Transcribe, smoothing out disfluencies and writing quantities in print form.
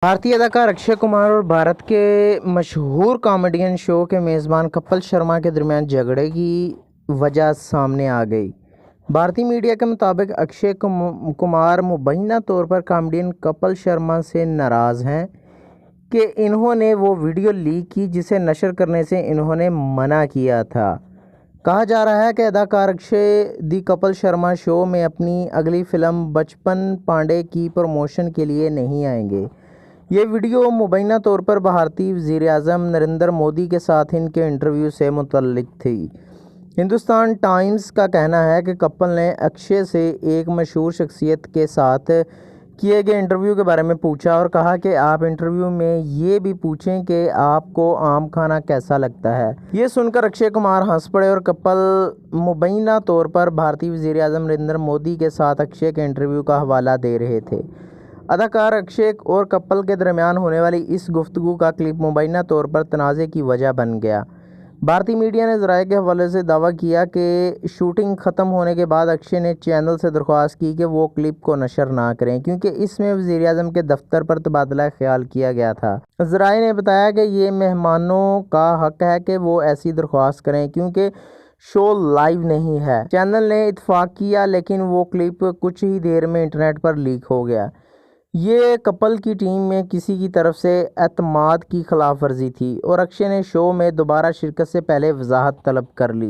بھارتی اداکار اکشے کمار اور بھارت کے مشہور کامیڈین شو کے میزبان کپل شرما کے درمیان جھگڑے کی وجہ سامنے آ گئی۔ بھارتی میڈیا کے مطابق اکشے کمار مبینہ طور پر کامیڈین کپل شرما سے ناراض ہیں کہ انہوں نے وہ ویڈیو لیک کی جسے نشر کرنے سے انہوں نے منع کیا تھا۔ کہا جا رہا ہے کہ اداکار اکشے دی کپل شرما شو میں اپنی اگلی فلم بچپن پانڈے کی پروموشن کے لیے نہیں آئیں گے۔ یہ ویڈیو مبینہ طور پر بھارتی وزیر اعظم نریندر مودی کے ساتھ ان کے انٹرویو سے متعلق تھی۔ ہندوستان ٹائمز کا کہنا ہے کہ کپل نے اکشے سے ایک مشہور شخصیت کے ساتھ کیے گئے انٹرویو کے بارے میں پوچھا اور کہا کہ آپ انٹرویو میں یہ بھی پوچھیں کہ آپ کو عام کھانا کیسا لگتا ہے۔ یہ سن کر اکشے کمار ہنس پڑے اور کپل مبینہ طور پر بھارتی وزیر اعظم نریندر مودی کے ساتھ اکشے کے انٹرویو کا حوالہ دے رہے تھے۔ اداکار اکشے اور کپل کے درمیان ہونے والی اس گفتگو کا کلپ مبینہ طور پر تنازع کی وجہ بن گیا۔ بھارتی میڈیا نے ذرائع کے حوالے سے دعویٰ کیا کہ شوٹنگ ختم ہونے کے بعد اکشے نے چینل سے درخواست کی کہ وہ کلپ کو نشر نہ کریں کیونکہ اس میں وزیر اعظم کے دفتر پر تبادلہ خیال کیا گیا تھا۔ ذرائع نے بتایا کہ یہ مہمانوں کا حق ہے کہ وہ ایسی درخواست کریں کیونکہ شو لائیو نہیں ہے۔ چینل نے اتفاق کیا لیکن وہ کلپ کچھ ہی دیر میں انٹرنیٹ پر لیک ہو گیا۔ یہ کپل کی ٹیم میں کسی کی طرف سے اعتماد کی خلاف ورزی تھی اور اکشے نے شو میں دوبارہ شرکت سے پہلے وضاحت طلب کر لی۔